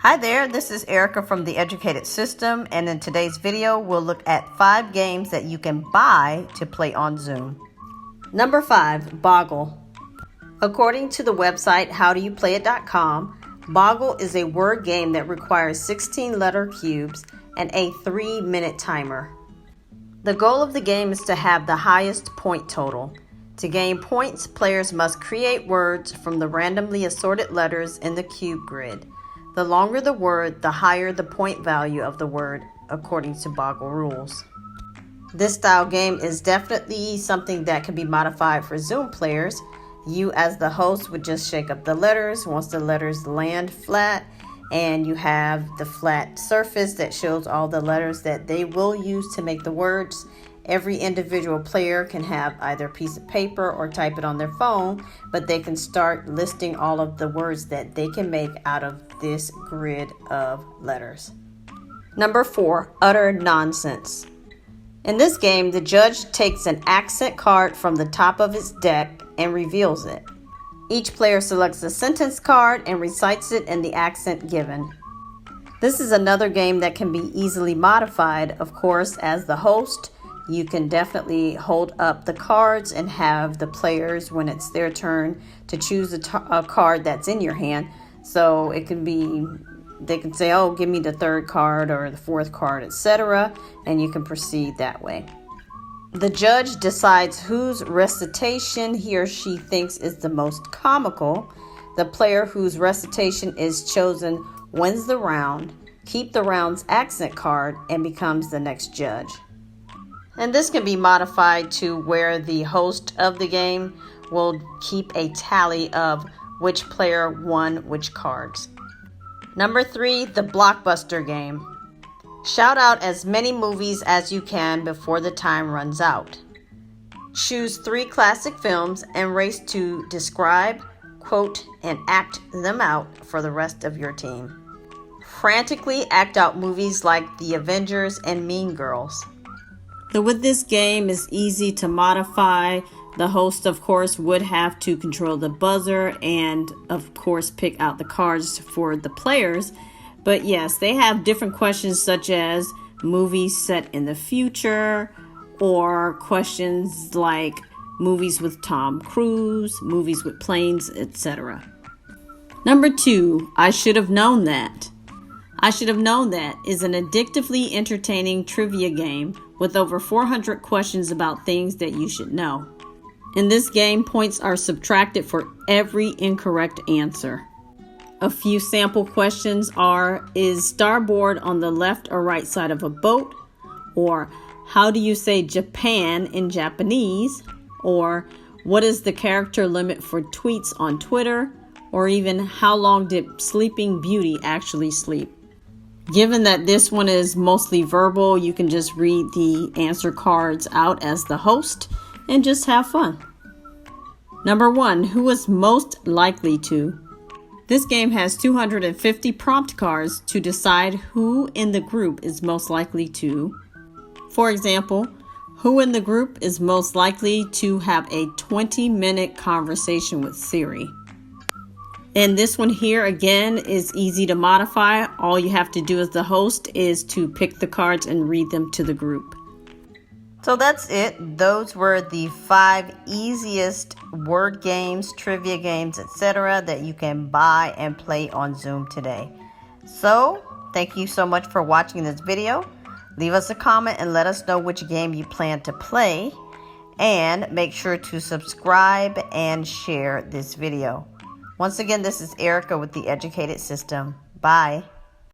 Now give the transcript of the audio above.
Hi there, this is Erica from The Educated System, and in today's video, we'll look at 5 games that you can buy to play on Zoom. Number 5, Boggle. According to the website howdoyouplay.it.com, Boggle is a word game that requires 16 letter cubes and a 3-minute timer. The goal of the game is to have the highest point total. To gain points, players must create words from the randomly assorted letters in the cube grid. The longer the word, the higher the point value of the word, according to Boggle rules. This style game is definitely something that can be modified for Zoom players. You as the host would just shake up the letters once the letters land flat, and you have the flat surface that shows all the letters that they will use to make the words. Every individual player can have either a piece of paper or type it on their phone, but they can start listing all of the words that they can make out of this grid of letters. Number 4, utter nonsense. In this game, the judge takes an accent card from the top of his deck and reveals it. Each player selects a sentence card and recites it in the accent given. This is another game that can be easily modified. Of course, as the host, you can definitely hold up the cards and have the players, when it's their turn, to choose a card that's in your hand. So it can be, they can say, oh, give me the 3rd card or the 4th card, etc. And you can proceed that way. The judge decides whose recitation he or she thinks is the most comical. The player whose recitation is chosen wins the round, keeps the round's accent card, and becomes the next judge. And this can be modified to where the host of the game will keep a tally of which player won which cards. Number 3, the Blockbuster game. Shout out as many movies as you can before the time runs out. Choose 3 classic films and race to describe, quote, and act them out for the rest of your team. Frantically act out movies like The Avengers and Mean Girls. So with this game, it's easy to modify. The host, of course, would have to control the buzzer and, of course, pick out the cards for the players. But yes, they have different questions such as movies set in the future, or questions like movies with Tom Cruise, movies with planes, etc. Number 2, I Should Have Known That. I Should Have Known That is an addictively entertaining trivia game with over 400 questions about things that you should know. In this game, points are subtracted for every incorrect answer. A few sample questions are, is starboard on the left or right side of a boat? Or, how do you say Japan in Japanese? Or, what is the character limit for tweets on Twitter? Or even, how long did Sleeping Beauty actually sleep? Given that this one is mostly verbal, you can just read the answer cards out as the host and just have fun. Number 1, who is most likely to? This game has 250 prompt cards to decide who in the group is most likely to. For example, who in the group is most likely to have a 20-minute conversation with Siri? And this one here, again, is easy to modify. All you have to do as the host is to pick the cards and read them to the group. So that's it. Those were the 5 easiest word games, trivia games, etc. that you can buy and play on Zoom today. So thank you so much for watching this video. Leave us a comment and let us know which game you plan to play. And make sure to subscribe and share this video. Once again, this is Erica with The Educated System. Bye.